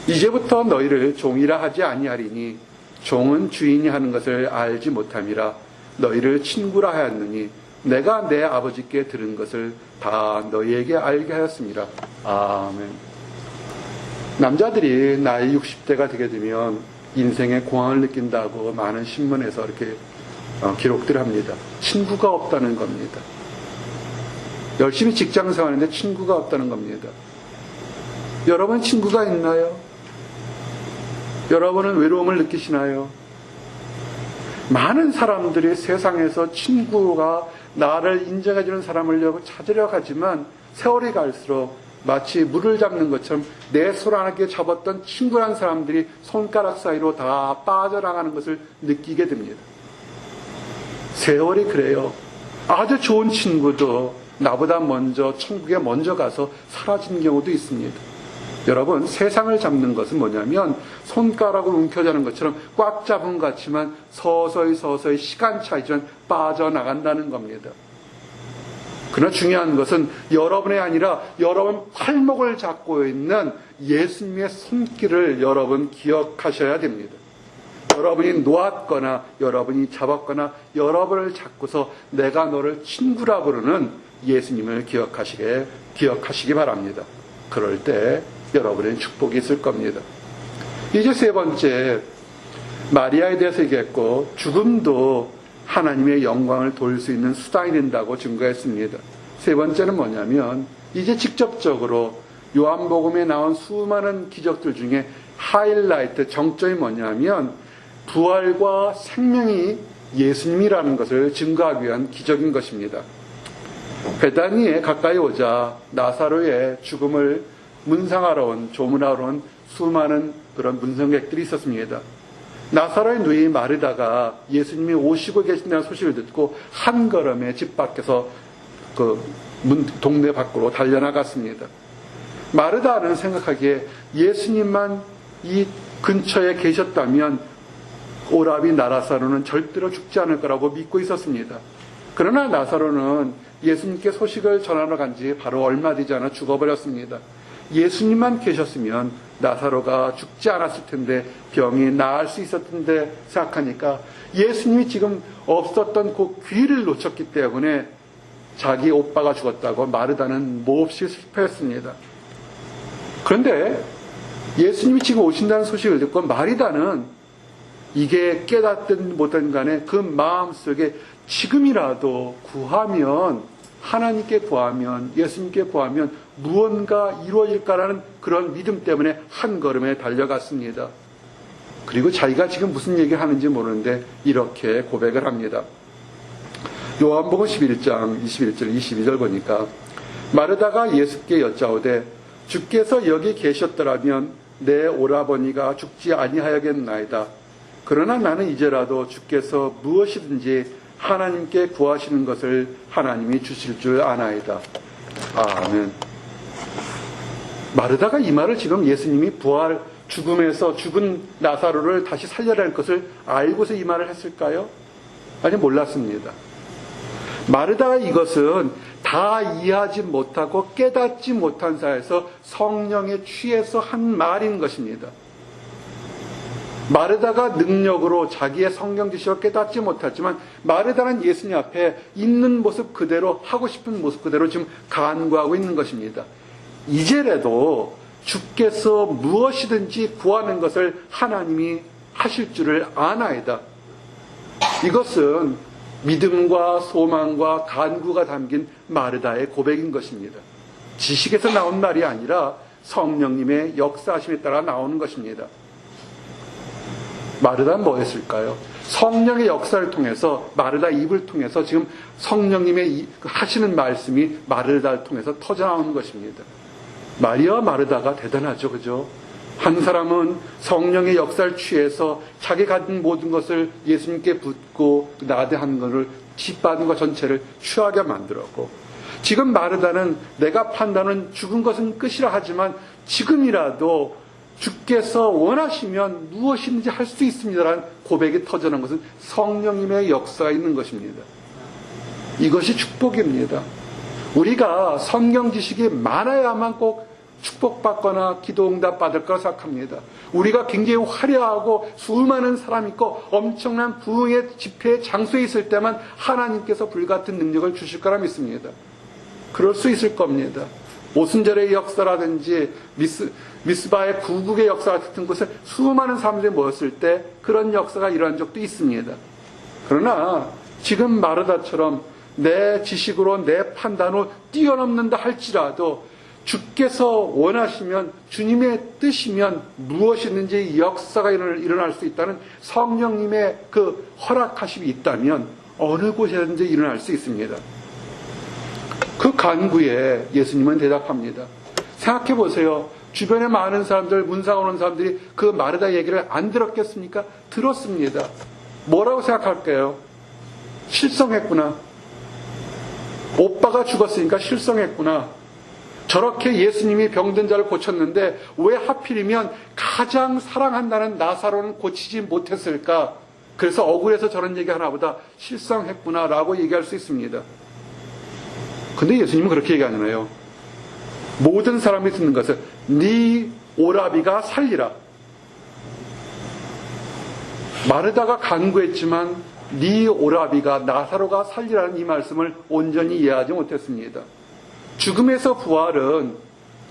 이제부터 너희를 종이라 하지 아니하리니 종은 주인이 하는 것을 알지 못함이라 너희를 친구라 하였느니 내가 내 아버지께 들은 것을 다 너희에게 알게 하였습니다. 아멘. 남자들이 나이 60대가 되게 되면 인생의 공황을 느낀다고 많은 신문에서 이렇게 기록들 합니다. 친구가 없다는 겁니다. 열심히 직장 생활하는데 친구가 없다는 겁니다. 여러분 친구가 있나요? 여러분은 외로움을 느끼시나요? 많은 사람들이 세상에서 친구가 나를 인정해주는 사람을 찾으려 하지만 세월이 갈수록 마치 물을 잡는 것처럼 내 손 안에 잡았던 친구라는 사람들이 손가락 사이로 다 빠져나가는 것을 느끼게 됩니다. 세월이 그래요. 아주 좋은 친구도 나보다 먼저 천국에 먼저 가서 사라진 경우도 있습니다. 여러분 세상을 잡는 것은 뭐냐면 손가락을 움켜쥐는 것처럼 꽉 잡은 것 같지만 서서히 시간 차이지만 빠져나간다는 겁니다. 그러나 중요한 것은 여러분이 아니라 여러분 팔목을 잡고 있는 예수님의 손길을 여러분 기억하셔야 됩니다. 여러분이 놓았거나 여러분이 잡았거나 여러분을 잡고서 내가 너를 친구라 부르는 예수님을 기억하시기 바랍니다. 그럴 때 여러분의 축복이 있을 겁니다. 이제 세 번째, 마리아에 대해서 얘기했고 죽음도 하나님의 영광을 돌릴 수 있는 수단이 된다고 증거했습니다. 세 번째는 뭐냐면 이제 직접적으로 요한복음에 나온 수많은 기적들 중에 하이라이트, 정점이 뭐냐면 부활과 생명이 예수님이라는 것을 증거하기 위한 기적인 것입니다. 베다니에 가까이 오자 나사로의 죽음을 문상하러 온, 조문하러 온 수많은 그런 문성객들이 있었습니다. 나사로의 누이 마르다가 예수님이 오시고 계신다는 소식을 듣고 한 걸음에 집 밖에서 동네 밖으로 달려나갔습니다. 마르다는 생각하기에 예수님만 이 근처에 계셨다면 오라비 나사로는 절대로 죽지 않을 거라고 믿고 있었습니다. 그러나 나사로는 예수님께 소식을 전하러 간 지 바로 얼마 되지 않아 죽어버렸습니다. 예수님만 계셨으면 나사로가 죽지 않았을 텐데 병이 나을 수 있었을 텐데 생각하니까 예수님이 지금 없었던 그 귀를 놓쳤기 때문에 자기 오빠가 죽었다고 마르다는 몹시 슬퍼했습니다. 그런데 예수님이 지금 오신다는 소식을 듣고 마리다는 이게 깨닫든 못하든 간에 그 마음속에 지금이라도 구하면, 하나님께 구하면, 예수님께 구하면 무언가 이루어질까라는 그런 믿음 때문에 한 걸음에 달려갔습니다. 그리고 자기가 지금 무슨 얘기를 하는지 모르는데 이렇게 고백을 합니다. 요한복음 11장 21절 22절 보니까 마르다가 예수께 여짜오되 주께서 여기 계셨더라면 내 오라버니가 죽지 아니하였겠나이다. 그러나 나는 이제라도 주께서 무엇이든지 하나님께 구하시는 것을 하나님이 주실 줄 아나이다. 아멘. 마르다가 이 말을 지금 예수님이 죽음에서 죽은 나사로를 다시 살려야 할 것을 알고서 이 말을 했을까요? 아니, 몰랐습니다. 마르다가 이것은 다 이해하지 못하고 깨닫지 못한 사이에서 성령에 취해서 한 말인 것입니다. 마르다가 능력으로 자기의 성경 지식을 깨닫지 못했지만 마르다는 예수님 앞에 있는 모습 그대로, 하고 싶은 모습 그대로 지금 간구하고 있는 것입니다. 이제라도 주께서 무엇이든지 구하는 것을 하나님이 하실 줄을 아나이다. 이것은 믿음과 소망과 간구가 담긴 마르다의 고백인 것입니다. 지식에서 나온 말이 아니라 성령님의 역사하심에 따라 나오는 것입니다. 마르다는 뭐였을까요? 성령의 역사를 통해서, 마르다 입을 통해서 지금 성령님의 하시는 말씀이 마르다를 통해서 터져나오는 것입니다. 마리아와 마르다가 대단하죠, 그죠? 한 사람은 성령의 역사를 취해서 자기 가진 모든 것을 예수님께 붓고 나대하는 것을 짓밟은 것 전체를 취하게 만들었고, 지금 마르다는 내가 판단은 죽은 것은 끝이라 하지만 지금이라도 주께서 원하시면 무엇이든지 할 수 있습니다라는 고백이 터져난 것은 성령님의 역사가 있는 것입니다. 이것이 축복입니다. 우리가 성경 지식이 많아야만 꼭 축복받거나 기도응답 받을 거라 생각합니다. 우리가 굉장히 화려하고 수많은 사람 있고 엄청난 부흥의 집회의 장소에 있을 때만 하나님께서 불같은 능력을 주실 거라 믿습니다. 그럴 수 있을 겁니다. 오순절의 역사라든지 미스바의 구국의 역사 같은 곳에 수많은 사람들이 모였을 때 그런 역사가 일어난 적도 있습니다. 그러나 지금 마르다처럼 내 지식으로 내 판단으로 뛰어넘는다 할지라도 주께서 원하시면, 주님의 뜻이면 무엇이든지 역사가 일어날 수 있다는 성령님의 그 허락하심이 있다면 어느 곳에든지 일어날 수 있습니다. 그 간구에 예수님은 대답합니다. 생각해 보세요. 주변에 많은 사람들, 문상 오는 사람들이 그 마르다 얘기를 안 들었겠습니까? 들었습니다. 뭐라고 생각할까요? 실성했구나. 오빠가 죽었으니까 실성했구나. 저렇게 예수님이 병든 자를 고쳤는데 왜 하필이면 가장 사랑한다는 나사로는 고치지 못했을까? 그래서 억울해서 저런 얘기 하나보다 실성했구나라고 얘기할 수 있습니다. 근데 예수님은 그렇게 얘기 안 해요. 모든 사람이 듣는 것은 네 오라비가 살리라. 마르다가 간구했지만 네 오라비가 나사로가 살리라는 이 말씀을 온전히 이해하지 못했습니다. 죽음에서 부활은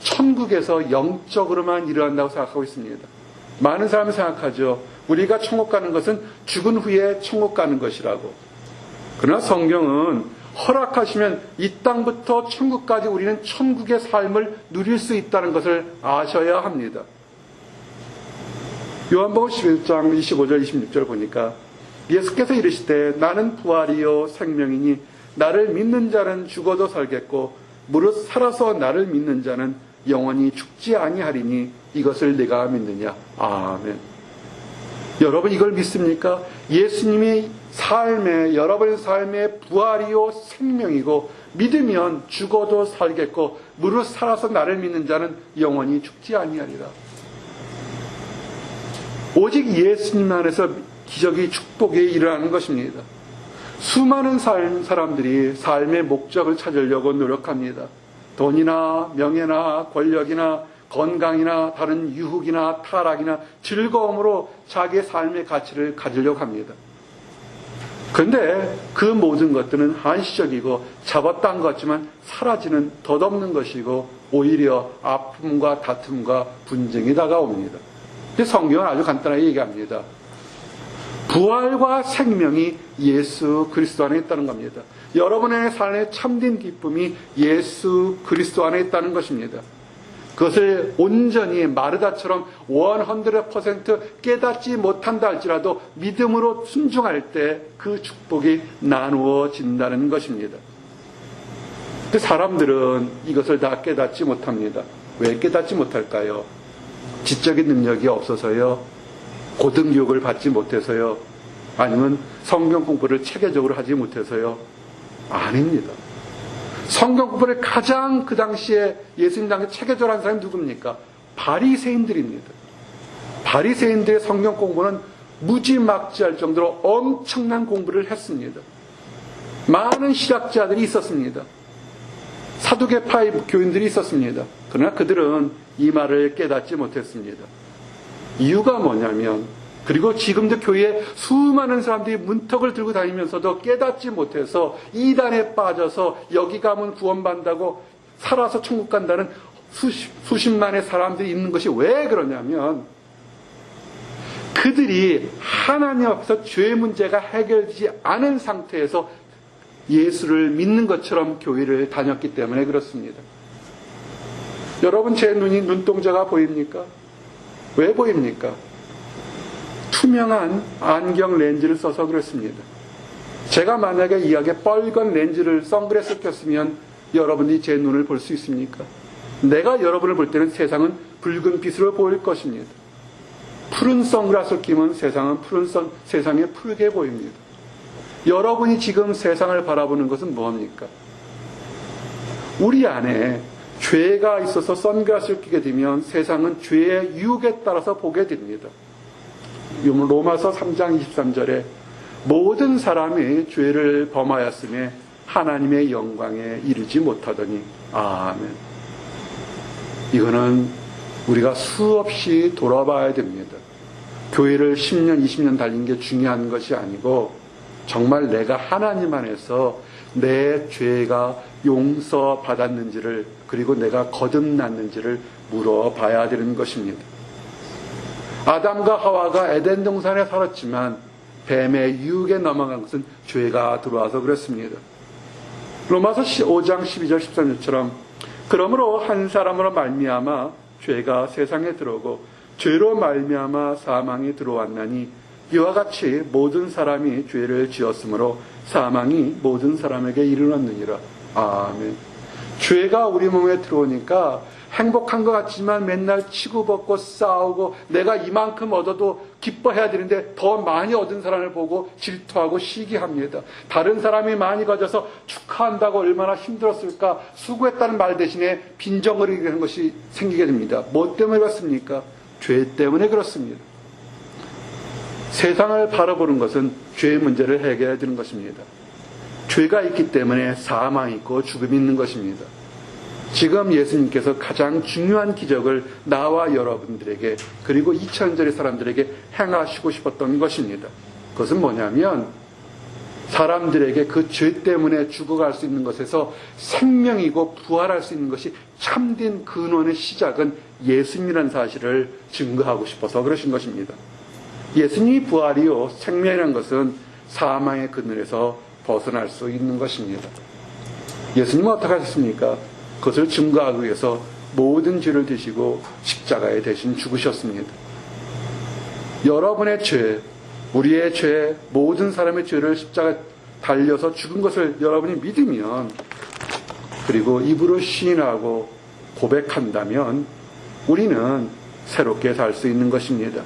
천국에서 영적으로만 일어난다고 생각하고 있습니다. 많은 사람이 생각하죠. 우리가 천국 가는 것은 죽은 후에 천국 가는 것이라고. 그러나 성경은 허락하시면 이 땅부터 천국까지 우리는 천국의 삶을 누릴 수 있다는 것을 아셔야 합니다. 요한복음 11장 25절 26절 보니까 예수께서 이르시되 나는 부활이요 생명이니 나를 믿는 자는 죽어도 살겠고 무릇 살아서 나를 믿는 자는 영원히 죽지 아니하리니 이것을 내가 믿느냐. 아멘. 여러분 이걸 믿습니까? 예수님이 여러분의 삶의 부활이요 생명이고 믿으면 죽어도 살겠고 무릇 살아서 나를 믿는 자는 영원히 죽지 아니하리라. 오직 예수님 안에서 기적이 축복이 일어나는 것입니다. 수많은 사람들이 삶의 목적을 찾으려고 노력합니다. 돈이나 명예나 권력이나 건강이나 다른 유혹이나 타락이나 즐거움으로 자기의 삶의 가치를 가지려고 합니다. 그런데 그 모든 것들은 한시적이고 잡았다 한 것 같지만 사라지는 덧없는 것이고 오히려 아픔과 다툼과 분쟁이 다가옵니다. 성경은 아주 간단하게 얘기합니다. 부활과 생명이 예수 그리스도 안에 있다는 겁니다. 여러분의 삶의 참된 기쁨이 예수 그리스도 안에 있다는 것입니다. 그것을 온전히 마르다처럼 100% 깨닫지 못한다 할지라도 믿음으로 순종할 때 그 축복이 나누어진다는 것입니다. 그 사람들은 이것을 다 깨닫지 못합니다. 왜 깨닫지 못할까요? 지적인 능력이 없어서요? 고등교육을 받지 못해서요? 아니면 성경 공부를 체계적으로 하지 못해서요? 아닙니다. 성경 공부를 가장 그 당시에 예수님 당시에 체계적으로 한 사람이 누굽니까? 바리새인들입니다. 바리새인들의 성경 공부는 무지막지할 정도로 엄청난 공부를 했습니다. 많은 신학자들이 있었습니다. 사두개파의 교인들이 있었습니다. 그러나 그들은 이 말을 깨닫지 못했습니다. 이유가 뭐냐면 그리고 지금도 교회에 수많은 사람들이 문턱을 들고 다니면서도 깨닫지 못해서 이단에 빠져서 여기 가면 구원받는다고 살아서 천국 간다는 수십만의 사람들이 있는 것이 왜 그러냐면 그들이 하나님 앞에서 죄의 문제가 해결되지 않은 상태에서 예수를 믿는 것처럼 교회를 다녔기 때문에 그렇습니다. 여러분, 제 눈동자가 보입니까? 왜 보입니까? 투명한 안경 렌즈를 써서 그렇습니다. 제가 만약에 이야기에 빨간 렌즈를 선글라스를 꼈으면 여러분이 제 눈을 볼 수 있습니까? 내가 여러분을 볼 때는 세상은 붉은 빛으로 보일 것입니다. 푸른 선글라스를 끼면 세상에 푸르게 보입니다. 여러분이 지금 세상을 바라보는 것은 뭡니까? 우리 안에 죄가 있어서 선글라스를 끼게 되면 세상은 죄의 유혹에 따라서 보게 됩니다. 로마서 3장 23절에 모든 사람이 죄를 범하였음에 하나님의 영광에 이르지 못하더니 아멘. 이거는 우리가 수없이 돌아봐야 됩니다. 교회를 10년, 20년 달린 게 중요한 것이 아니고 정말 내가 하나님 안에서 내 죄가 용서받았는지를 그리고 내가 거듭났는지를 물어봐야 되는 것입니다. 아담과 하와가 에덴 동산에 살았지만 뱀의 유혹에 넘어간 것은 죄가 들어와서 그렇습니다. 로마서 5장 12절 13절처럼 그러므로 한 사람으로 말미암아 죄가 세상에 들어오고 죄로 말미암아 사망이 들어왔나니 이와 같이 모든 사람이 죄를 지었으므로 사망이 모든 사람에게 이르렀느니라. 아멘. 죄가 우리 몸에 들어오니까 행복한 것 같지만 맨날 치고받고 싸우고 내가 이만큼 얻어도 기뻐해야 되는데 더 많이 얻은 사람을 보고 질투하고 시기합니다. 다른 사람이 많이 가져서 축하한다고 얼마나 힘들었을까 수고했다는 말 대신에 빈정거리게 하는 것이 생기게 됩니다. 뭐 때문에 그렇습니까? 죄 때문에 그렇습니다. 세상을 바라보는 것은 죄의 문제를 해결해야 되는 것입니다. 죄가 있기 때문에 사망이 있고 죽음이 있는 것입니다. 지금 예수님께서 가장 중요한 기적을 나와 여러분들에게 그리고 2000년의 사람들에게 행하시고 싶었던 것입니다. 그것은 뭐냐면 사람들에게 그 죄 때문에 죽어갈 수 있는 것에서 생명이고 부활할 수 있는 것이 참된 근원의 시작은 예수님이라는 사실을 증거하고 싶어서 그러신 것입니다. 예수님이 부활이요 생명이라는 것은 사망의 그늘에서 벗어날 수 있는 것입니다. 예수님은 어떻게 하셨습니까? 그것을 증거하기 위해서 모든 죄를 지시고 십자가에 대신 죽으셨습니다. 여러분의 죄, 우리의 죄, 모든 사람의 죄를 십자가에 달려서 죽은 것을 여러분이 믿으면 그리고 입으로 시인하고 고백한다면 우리는 새롭게 살 수 있는 것입니다.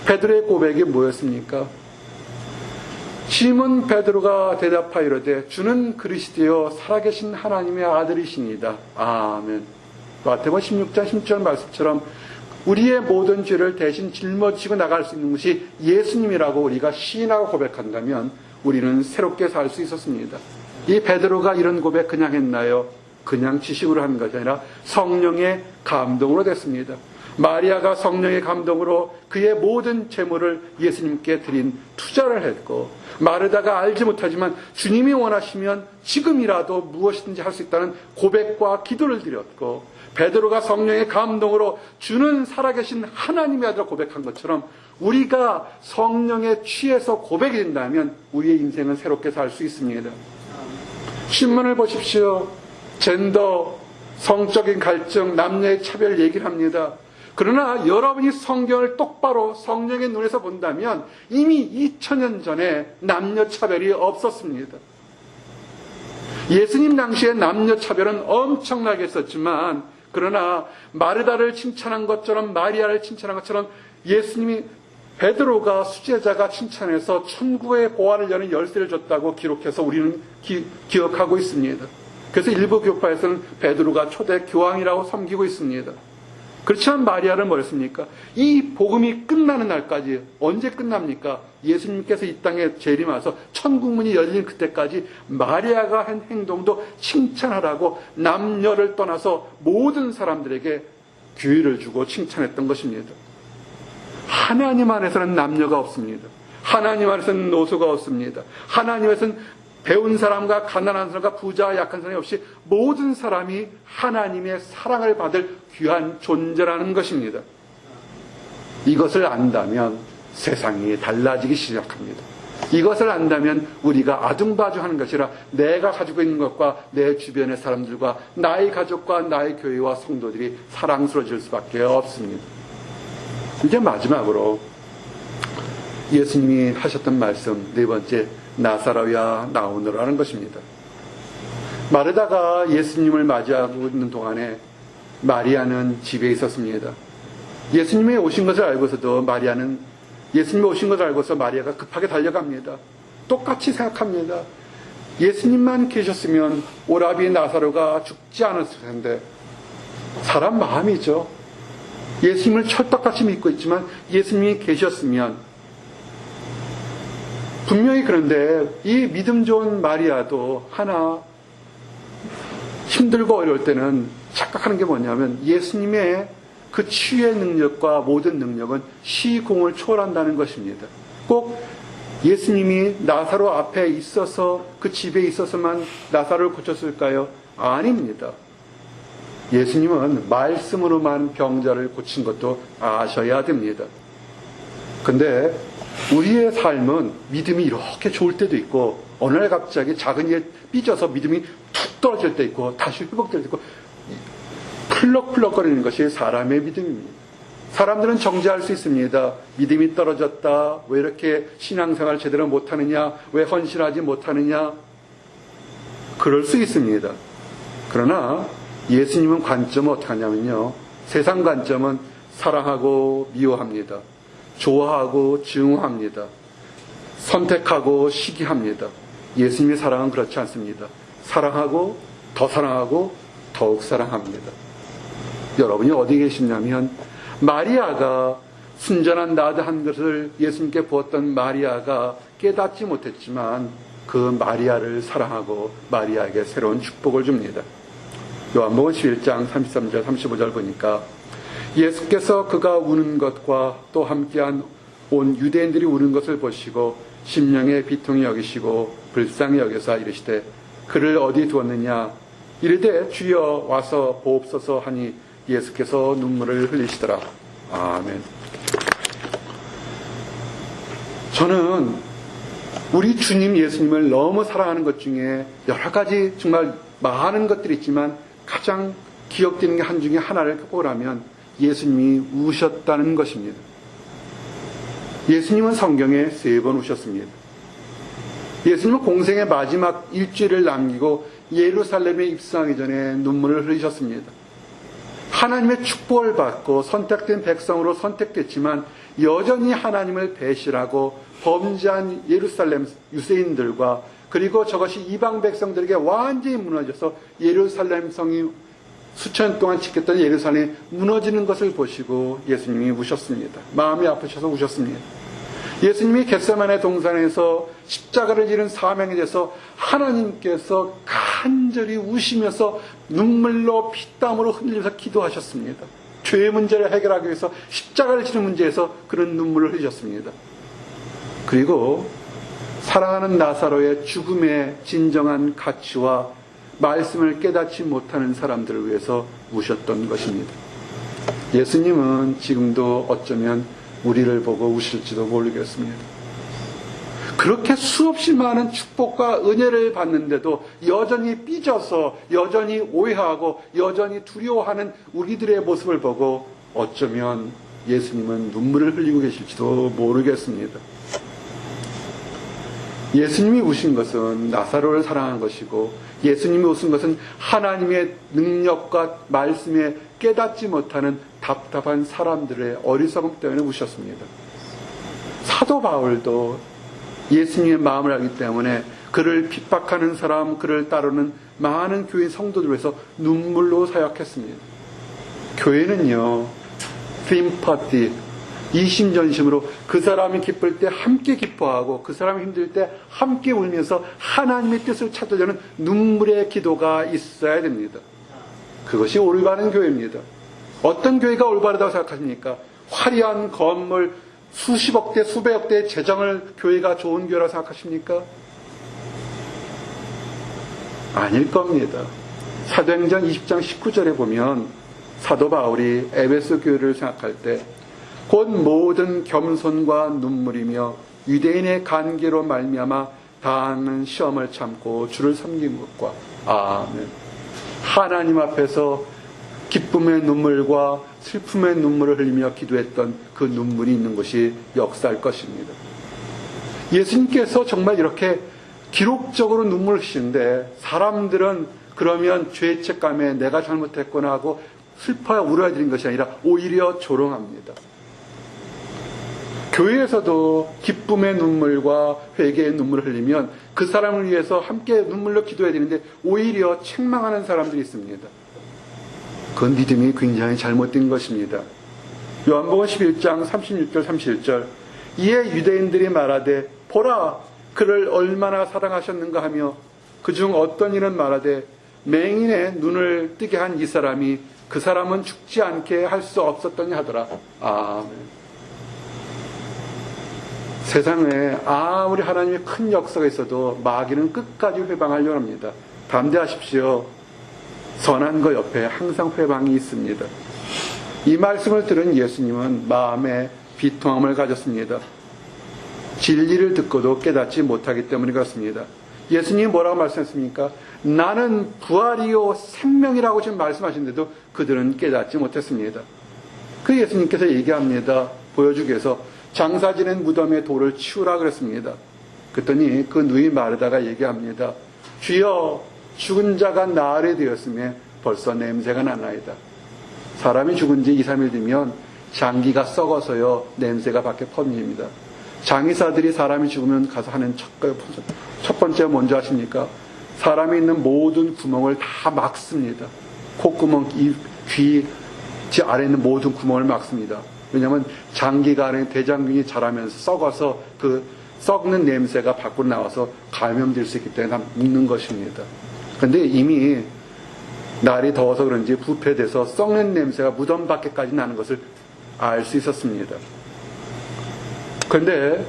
베드로의 고백이 뭐였습니까? 시몬 베드로가 대답하여 이르되 주는 그리스도여 살아계신 하나님의 아들이시니이다. 아멘. 마태복음 16장 10절 말씀처럼 우리의 모든 죄를 대신 짊어지고 나갈 수 있는 것이 예수님이라고 우리가 시인하고 고백한다면 우리는 새롭게 살 수 있었습니다. 이 베드로가 이런 고백 그냥 했나요? 그냥 지식으로 한 것이 아니라 성령의 감동으로 됐습니다. 마리아가 성령의 감동으로 그의 모든 재물을 예수님께 드린 투자를 했고 마르다가 알지 못하지만 주님이 원하시면 지금이라도 무엇이든지 할 수 있다는 고백과 기도를 드렸고 베드로가 성령의 감동으로 주는 살아계신 하나님의 아들을 고백한 것처럼 우리가 성령에 취해서 고백이 된다면 우리의 인생은 새롭게 살 수 있습니다. 신문을 보십시오. 젠더, 성적인 갈증, 남녀의 차별 얘기를 합니다. 그러나 여러분이 성경을 똑바로 성령의 눈에서 본다면 이미 2000년 전에 남녀차별이 없었습니다. 예수님 당시에 남녀차별은 엄청나게 있었지만 그러나 마르다를 칭찬한 것처럼 마리아를 칭찬한 것처럼 예수님이 베드로가 수제자가 칭찬해서 천국의 보화를 여는 열쇠를 줬다고 기록해서 우리는 기억하고 있습니다. 그래서 일부 교파에서는 베드로가 초대 교황이라고 섬기고 있습니다. 그렇지만 마리아는 뭐였습니까? 이 복음이 끝나는 날까지 언제 끝납니까? 예수님께서 이 땅에 재림하셔서 천국문이 열린 그때까지 마리아가 한 행동도 칭찬하라고 남녀를 떠나서 모든 사람들에게 기회를 주고 칭찬했던 것입니다. 하나님 안에서는 남녀가 없습니다. 하나님 안에서는 노소가 없습니다. 하나님 안에서는 배운 사람과 가난한 사람과 부자 약한 사람이 없이 모든 사람이 하나님의 사랑을 받을 귀한 존재라는 것입니다. 이것을 안다면 세상이 달라지기 시작합니다. 이것을 안다면 우리가 아둥바둥하는 것이 아니라 내가 가지고 있는 것과 내 주변의 사람들과 나의 가족과 나의 교회와 성도들이 사랑스러워질 수밖에 없습니다. 이제 마지막으로 예수님이 하셨던 말씀 네 번째, 나사로야 나오너라는 것입니다. 마르다가 예수님을 맞이하고 있는 동안에 마리아는 집에 있었습니다. 예수님이 오신 것을 알고서도 예수님이 오신 것을 알고서 마리아가 급하게 달려갑니다. 똑같이 생각합니다. 예수님만 계셨으면 오라비 나사로가 죽지 않았을 텐데. 사람 마음이죠. 예수님을 철떡같이 믿고 있지만 예수님이 계셨으면, 분명히 그런데 이 믿음 좋은 마리아도 하나 힘들고 어려울 때는 착각하는 게 뭐냐면 예수님의 그 치유의 능력과 모든 능력은 시공을 초월한다는 것입니다. 꼭 예수님이 나사로 앞에 있어서 그 집에 있어서만 나사로를 고쳤을까요? 아닙니다. 예수님은 말씀으로만 병자를 고친 것도 아셔야 됩니다. 근데 우리의 삶은 믿음이 이렇게 좋을 때도 있고 어느 날 갑자기 작은 일에 삐져서 믿음이 툭 떨어질 때 있고 다시 회복될 때 있고 풀럭풀럭거리는 것이 사람의 믿음입니다. 사람들은 정죄할 수 있습니다. 믿음이 떨어졌다. 왜 이렇게 신앙생활 제대로 못하느냐? 왜 헌신하지 못하느냐? 그럴 수 있습니다. 그러나 예수님은 관점은 어떻게 하냐면요. 세상 관점은 사랑하고 미워합니다. 좋아하고 증오합니다. 선택하고 시기합니다. 예수님의 사랑은 그렇지 않습니다. 사랑하고 더욱 사랑합니다. 여러분이 어디 계시냐면 마리아가 순전한 나드한 것을 예수님께 부었던 마리아가 깨닫지 못했지만 그 마리아를 사랑하고 마리아에게 새로운 축복을 줍니다. 요한복음 11장 33절 35절 보니까 예수께서 그가 우는 것과 또 함께한 온 유대인들이 우는 것을 보시고 심령의 비통히 여기시고 불쌍히 여겨서 이르시되 그를 어디 두었느냐 이르되 주여 와서 보옵소서 하니 예수께서 눈물을 흘리시더라. 아멘. 저는 우리 주님 예수님을 너무 사랑하는 것 중에 여러 가지 정말 많은 것들이 있지만 가장 기억되는 게 한 중에 하나를 보라면 예수님이 우셨다는 것입니다. 예수님은 성경에 3번 우셨습니다. 예수님은 공생의 마지막 일주일을 남기고 예루살렘에 입성하기 전에 눈물을 흘리셨습니다. 하나님의 축복을 받고 선택된 백성으로 선택됐지만 여전히 하나님을 배신하고 범죄한 예루살렘 유대인들과 그리고 저것이 이방 백성들에게 완전히 무너져서 예루살렘 성이 수천 년 동안 지켰던 예루살렘이 무너지는 것을 보시고 예수님이 우셨습니다. 마음이 아프셔서 우셨습니다. 예수님이 겟세마네 동산에서 십자가를 지는 사명에 대해서 하나님께서 간절히 우시면서 눈물로 피땀으로 흘리면서 기도하셨습니다. 죄의 문제를 해결하기 위해서 십자가를 지는 문제에서 그런 눈물을 흘리셨습니다. 그리고 사랑하는 나사로의 죽음의 진정한 가치와 말씀을 깨닫지 못하는 사람들을 위해서 우셨던 것입니다. 예수님은 지금도 어쩌면 우리를 보고 우실지도 모르겠습니다. 그렇게 수없이 많은 축복과 은혜를 받는데도 여전히 삐져서 여전히 오해하고 여전히 두려워하는 우리들의 모습을 보고 어쩌면 예수님은 눈물을 흘리고 계실지도 모르겠습니다. 예수님이 우신 것은 나사로를 사랑한 것이고 예수님이 우신 것은 하나님의 능력과 말씀에 깨닫지 못하는 답답한 사람들의 어리석음 때문에 우셨습니다. 사도 바울도 예수님의 마음을 알기 때문에 그를 핍박하는 사람, 그를 따르는 많은 교인 성도들을 위해서 눈물로 사역했습니다. 교회는요, 심파티, 이심전심으로 그 사람이 기쁠 때 함께 기뻐하고 그 사람이 힘들 때 함께 울면서 하나님의 뜻을 찾으려는 눈물의 기도가 있어야 됩니다. 그것이 올바른 교회입니다. 어떤 교회가 올바르다고 생각하십니까? 화려한 건물, 수십억 대, 수백억 대의 재정을 교회가 좋은 교회라고 생각하십니까? 아닐 겁니다. 사도행전 20장 19절에 보면 사도 바울이 에베소 교회를 생각할 때 곧 모든 겸손과 눈물이며 유대인의 관계로 말미암아 다하는 시험을 참고 주를 섬긴 것과 아멘. 하나님 앞에서 기쁨의 눈물과 슬픔의 눈물을 흘리며 기도했던 그 눈물이 있는 것이 역사일 것입니다. 예수님께서 정말 이렇게 기록적으로 눈물을 흘리시는데 사람들은 그러면 죄책감에 내가 잘못했구나 하고 슬퍼야 울어야 되는 것이 아니라 오히려 조롱합니다. 교회에서도 기쁨의 눈물과 회개의 눈물을 흘리면 그 사람을 위해서 함께 눈물로 기도해야 되는데 오히려 책망하는 사람들이 있습니다. 그건 믿음이 굉장히 잘못된 것입니다. 요한복음 11장 36절 37절 이에 유대인들이 말하되 보라 그를 얼마나 사랑하셨는가 하며 그중 어떤 이는 말하되 맹인의 눈을 뜨게 한 이 사람이 그 사람은 죽지 않게 할 수 없었더니 하더라. 아멘. 세상에 아무리 하나님의 큰 역사가 있어도 마귀는 끝까지 회방하려고 합니다. 담대하십시오. 선한 것 옆에 항상 회방이 있습니다. 이 말씀을 들은 예수님은 마음에 비통함을 가졌습니다. 진리를 듣고도 깨닫지 못하기 때문에 그렇습니다. 예수님이 뭐라고 말씀했습니까? 나는 부활이요 생명이라고 지금 말씀하시는데도 그들은 깨닫지 못했습니다. 그 예수님께서 얘기합니다. 보여주기 위해서 장사 지낸 무덤의 돌을 치우라 그랬습니다. 그랬더니 그 누이 마르다가 얘기합니다. 주여 죽은 자가 나으리 되었으며 벌써 냄새가 나나이다. 사람이 죽은 지 2, 3일 되면 장기가 썩어서요 냄새가 밖에 퍼집니다. 장의사들이 사람이 죽으면 가서 하는 첫 번째 먼저 하십니까? 사람이 있는 모든 구멍을 다 막습니다. 콧구멍, 귀 아래에 있는 모든 구멍을 막습니다. 왜냐하면 장기가 안에 대장균이 자라면서 썩어서 그 썩는 냄새가 밖으로 나와서 감염될 수 있기 때문에 다 묻는 것입니다. 그런데 이미 날이 더워서 그런지 부패돼서 썩는 냄새가 무덤 밖에까지 나는 것을 알 수 있었습니다. 그런데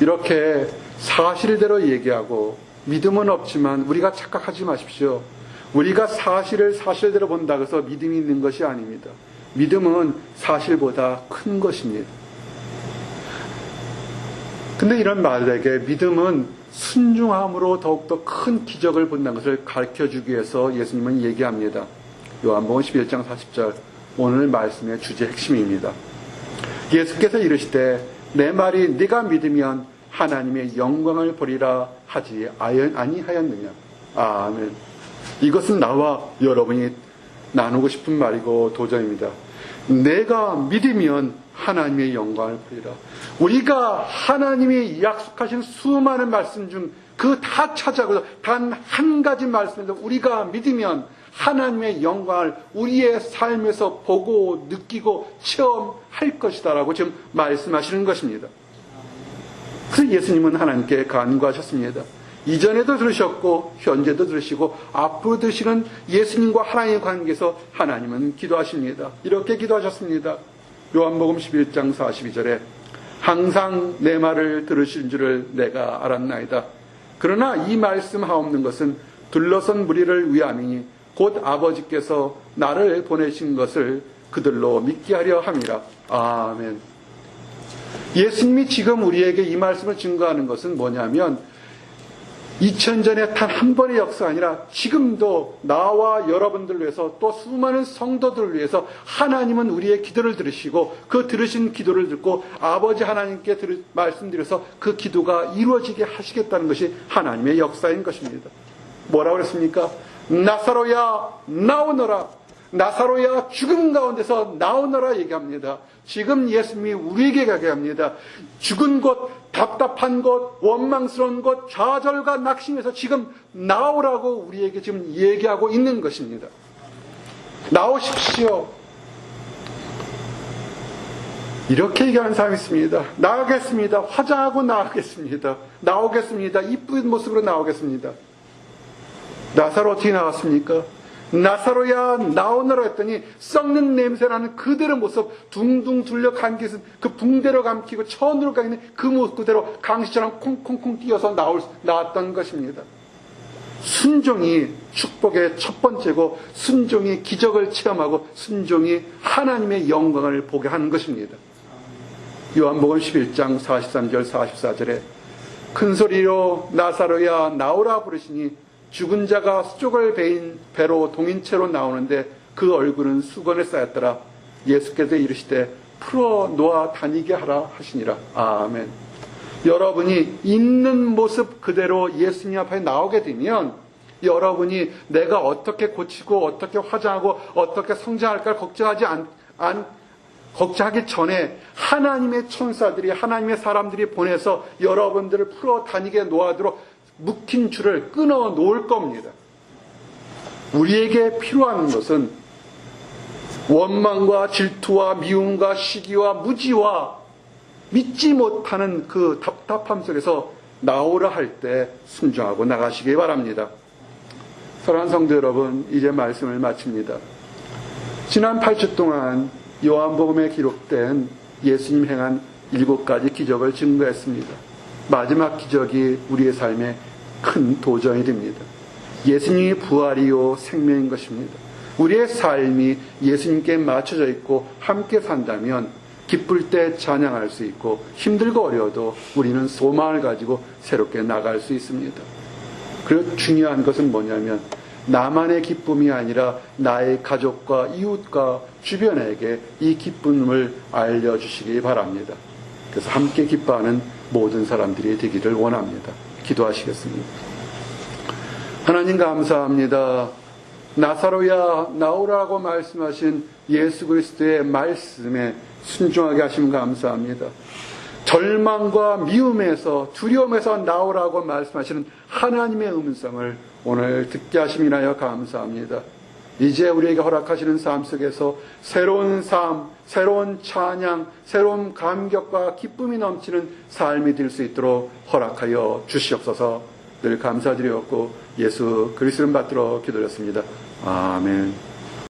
이렇게 사실대로 얘기하고 믿음은 없지만 우리가 착각하지 마십시오. 우리가 사실을 사실대로 본다고 해서 믿음이 있는 것이 아닙니다. 믿음은 사실보다 큰 것입니다. 근데 이런 말에게 믿음은 순종함으로 더욱더 큰 기적을 본다는 것을 가르쳐주기 위해서 예수님은 얘기합니다. 요한복음 11장 40절 오늘 말씀의 주제 핵심입니다. 예수께서 이르시되 내 말이 네가 믿으면 하나님의 영광을 보리라 하지 아니하였느냐. 아멘. 이것은 나와 여러분이 나누고 싶은 말이고 도전입니다. 내가 믿으면 하나님의 영광을 보리라. 우리가 하나님이 약속하신 수많은 말씀 중 그 다 찾아가서 단 한 가지 말씀에서 우리가 믿으면 하나님의 영광을 우리의 삶에서 보고 느끼고 체험할 것이다라고 지금 말씀하시는 것입니다. 그래서 예수님은 하나님께 간구하셨습니다. 이전에도 들으셨고 현재도 들으시고 앞으로 들으시는 예수님과 하나님의 관계에서 하나님은 기도하십니다. 이렇게 기도하셨습니다. 요한복음 11장 42절에 항상 내 말을 들으신 줄을 내가 알았나이다. 그러나 이 말씀하옵는 것은 둘러선 무리를 위함이니 곧 아버지께서 나를 보내신 것을 그들로 믿게 하려 함이라. 아멘. 예수님이 지금 우리에게 이 말씀을 증거하는 것은 뭐냐면 2000전에 단 한 번의 역사가 아니라 지금도 나와 여러분들을 위해서 또 수많은 성도들을 위해서 하나님은 우리의 기도를 들으시고 그 들으신 기도를 듣고 아버지 하나님께 말씀드려서 그 기도가 이루어지게 하시겠다는 것이 하나님의 역사인 것입니다. 뭐라고 그랬습니까? 나사로야 나오너라. 나사로야 죽음 가운데서 나오너라 얘기합니다. 지금 예수님이 우리에게 가게 합니다. 죽은 곳, 답답한 곳, 원망스러운 곳, 좌절과 낙심에서 지금 나오라고 우리에게 지금 얘기하고 있는 것입니다. 나오십시오. 이렇게 얘기하는 사람이 있습니다. 나가겠습니다. 화장하고 나가겠습니다. 나오겠습니다. 이쁜 모습으로 나오겠습니다. 나사로 어떻게 나왔습니까? 나사로야 나오너라 했더니 썩는 냄새나는 그대로 모습, 둥둥 둘려 감기는 그 붕대로 감기고 천으로 감기는 그 모습 그대로 강시처럼 콩콩콩 뛰어서 나왔던 것입니다. 순종이 축복의 첫 번째고, 순종이 기적을 체험하고, 순종이 하나님의 영광을 보게 하는 것입니다. 요한복음 11장 43절 44절에 큰 소리로 나사로야 나오라 부르시니 죽은 자가 수족을 베인 배로 동인채로 나오는데 그 얼굴은 수건에 쌓였더라. 예수께서 이르시되 풀어 놓아 다니게 하라 하시니라. 아멘. 여러분이 있는 모습 그대로 예수님 앞에 나오게 되면, 여러분이 내가 어떻게 고치고 어떻게 화장하고 어떻게 성장할까 걱정하기 전에 하나님의 천사들이, 하나님의 사람들이 보내서 여러분들을 풀어 다니게 놓아도록 묶인 줄을 끊어 놓을 겁니다. 우리에게 필요한 것은 원망과 질투와 미움과 시기와 무지와 믿지 못하는 그 답답함 속에서 나오라 할 때 순종하고 나가시기 바랍니다. 사랑하는 성도 여러분, 이제 말씀을 마칩니다. 지난 8주 동안 요한복음에 기록된 예수님 행한 7가지 기적을 증거했습니다. 마지막 기적이 우리의 삶에 큰 도전이 됩니다. 예수님이 부활이요 생명인 것입니다. 우리의 삶이 예수님께 맞춰져 있고 함께 산다면 기쁠 때 찬양할 수 있고, 힘들고 어려워도 우리는 소망을 가지고 새롭게 나갈 수 있습니다. 그리고 중요한 것은 뭐냐면, 나만의 기쁨이 아니라 나의 가족과 이웃과 주변에게 이 기쁨을 알려주시기 바랍니다. 그래서 함께 기뻐하는 모든 사람들이 되기를 원합니다. 기도하시겠습니다. 하나님 감사합니다. 나사로야 나오라고 말씀하신 예수 그리스도의 말씀에 순종하게 하시면 감사합니다. 절망과 미움에서, 두려움에서 나오라고 말씀하시는 하나님의 음성을 오늘 듣게 하심이나여 감사합니다. 이제 우리에게 허락하시는 삶 속에서 새로운 삶, 새로운 찬양, 새로운 감격과 기쁨이 넘치는 삶이 될 수 있도록 허락하여 주시옵소서. 늘 감사드리었고 예수 그리스도를 받들어 기도했습니다. 아멘.